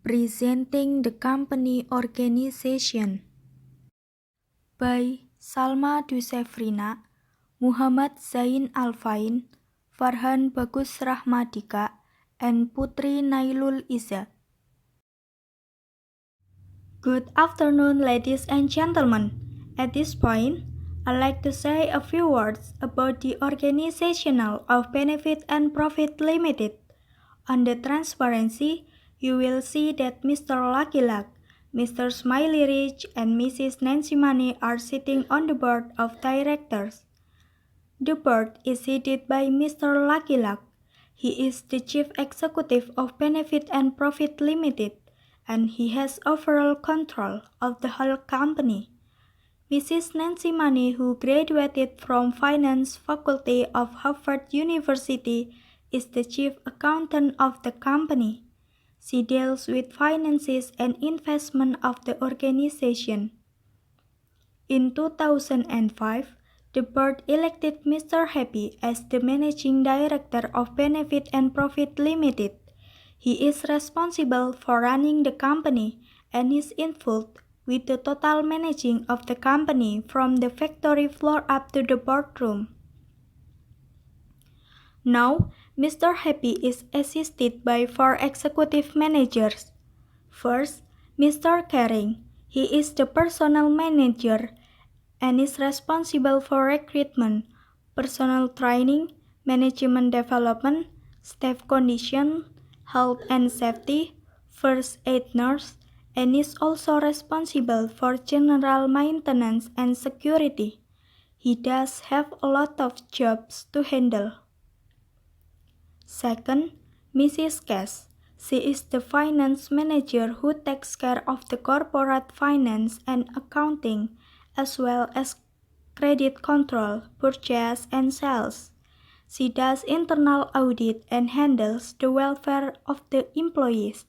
Presenting the Company Organization by SALMA SEFRINA, Muhammad ZAIN ALFAIN, FARHAN BAGUS RAHMADIKA, and PUTRI NAILUL IZZA. Good afternoon, ladies and gentlemen. At this point, I'd like to say a few words about the Organizational of Benefit and Profit Limited. On the transparency, you will see that Mr. Lucky Luck, Mr. Smiley Rich, and Mrs. Nancy Money are sitting on the board of directors. The board is headed by Mr. Lucky Luck. He is the chief executive of Benefit and Profit Limited, and he has overall control of the whole company. Mrs. Nancy Money, who graduated from Finance Faculty of Harvard University, is the chief accountant of the company. She deals with finances and investment of the organization. In 2005, the board elected Mr. Happy as the managing director of Benefit and Profit Limited. He is responsible for running the company and is involved with the total managing of the company from the factory floor up to the boardroom. Now, Mr. Happy is assisted by 4 executive managers. First, Mr. Caring. He is the personnel manager and is responsible for recruitment, personnel training, management development, staff condition, health and safety, first aid nurse, and is also responsible for general maintenance and security. He does have a lot of jobs to handle. Second, Mrs. Cass. She is the finance manager who takes care of the corporate finance and accounting, as well as credit control, purchase, and sales. She does internal audit and handles the welfare of the employees,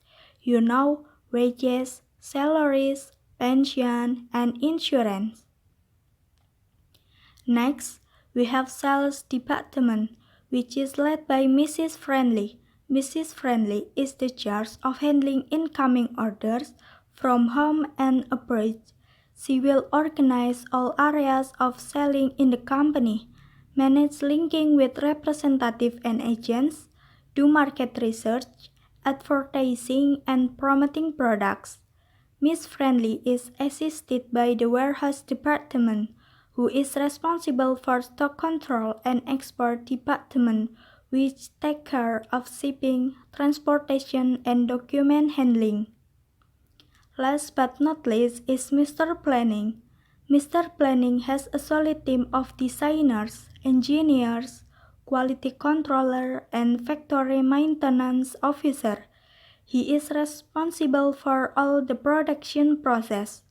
wages, salaries, pension, and insurance. Next, we have sales department, which is led by Mrs. Friendly. Mrs. Friendly is the charge of handling incoming orders from home and abroad. She will organize all areas of selling in the company, manage linking with representatives and agents, do market research, advertising, and promoting products. Miss Friendly is assisted by the warehouse department, who is responsible for stock control, and export department, which take care of shipping, transportation, and document handling. Last but not least is Mr. Planning. Mr. Planning has a solid team of designers, engineers, quality controller, and factory maintenance officer. He is responsible for all the production process.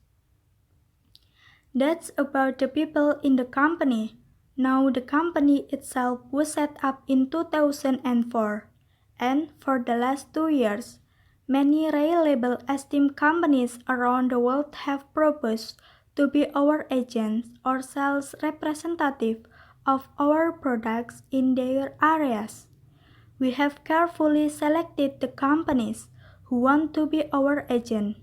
That's about the people in the company. Now the company itself was set up in 2004, and for the last 2 years, many reliable esteemed companies around the world have proposed to be our agents or sales representative of our products in their areas. We have carefully selected the companies who want to be our agent.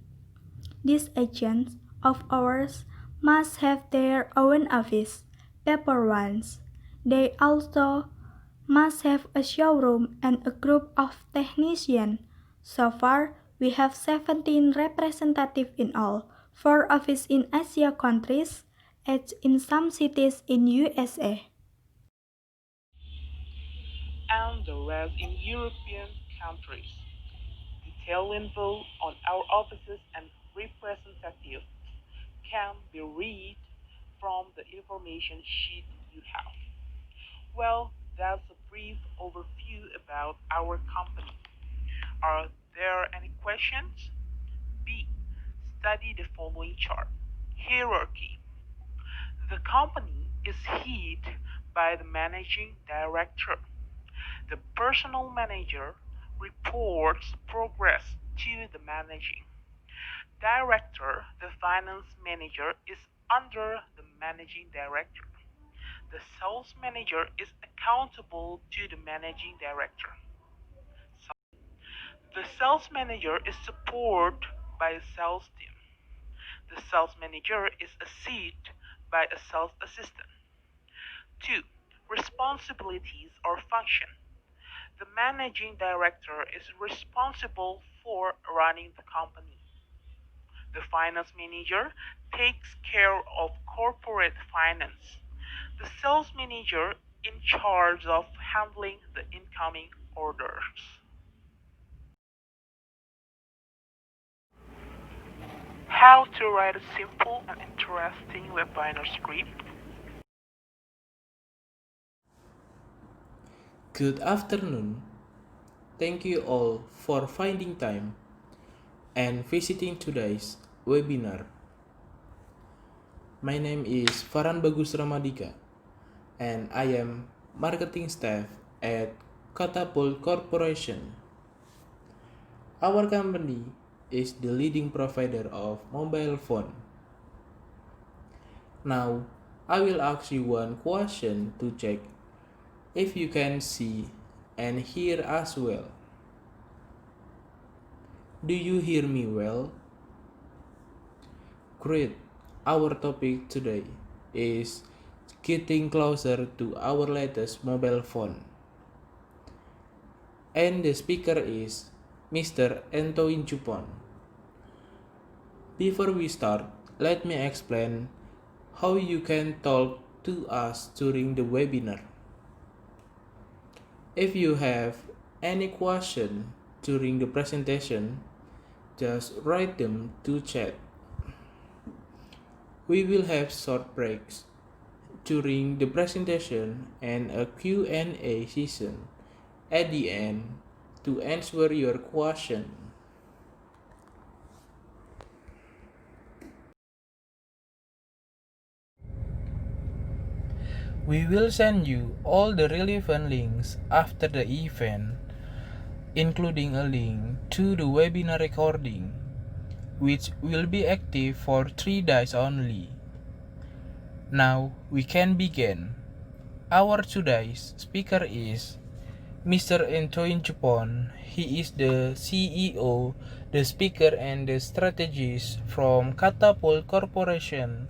These agents of ours must have their own office, paper ones. They also must have a showroom and a group of technicians. So far, we have 17 representatives in all, 4 offices in Asia countries, 8 in some cities in USA. And the rest in European countries. Detailed info on our offices and representatives can be read from the information sheet you have. Well, that's a brief overview about our company. Are there any questions? B. Study the following chart. Hierarchy. The company is headed by the managing director. The personnel manager reports progress to the managing director. The finance manager is under the managing director. The sales manager is accountable to the managing director. The sales manager is supported by a sales team. The sales manager is assisted by a sales assistant. 2. Responsibilities or function. The managing director is responsible for running the company. The finance manager takes care of corporate finance. The sales manager in charge of handling the incoming orders. How to write a simple and interesting webinar script. Good afternoon. Thank you all for finding time and visiting today's webinar. My name is FARHAN RAHMADIKA and I am marketing staff at Catapult Corporation. Our company is the leading provider of mobile phone. Now, I will ask you one question to check if you can see and hear us well. Do you hear me well? Great. Our topic today is getting closer to our latest mobile phone. And the speaker is Mr. Antoine Jupon. Before we start, let me explain how you can talk to us during the webinar. If you have any question during the presentation, just write them to chat. We will have short breaks during the presentation and a Q&A session at the end to answer your question. We will send you all the relevant links after the event, including a link to the webinar recording, which will be active for 3 days only. Now we can begin. Our today's speaker is Mr. Antoine Jupon. He is the CEO, the speaker, and the strategist from Catapult Corporation.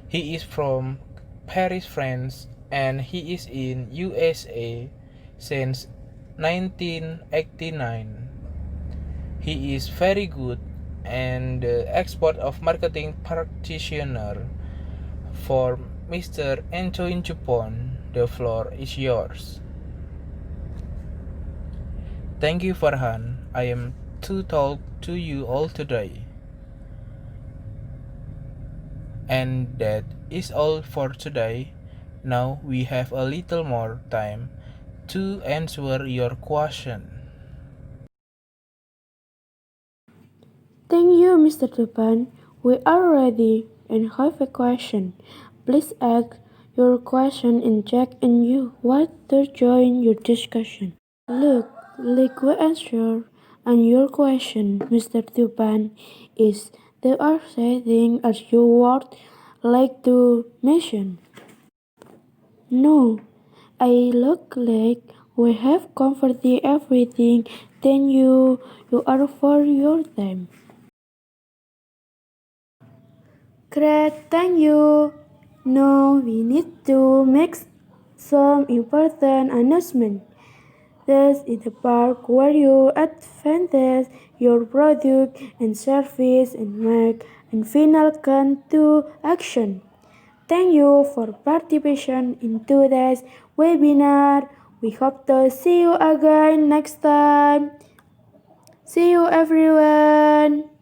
He is from Paris, France, and he is in USA since 1989. He is very good and the expert of marketing practitioner. For Mr. Antoine Jupon, the floor is yours. Thank you, Farhan. I am to talk to you all today. And that is all for today. Now we have a little more time to answer your question. Thank you, Mr. Tupan. We are ready and have a question. Please ask your question in chat and you want to join your discussion. Look, like we answer and your question, Mr. Tupan, is there are things as you would like to mention? No, I look like we have covered everything. Thank you are for your time. Great, thank you. Now we need to make some important announcement. This is the part where you advance your product and service and make a final call to action. Thank you for participation in today's webinar. We hope to see you again next time. See you everyone.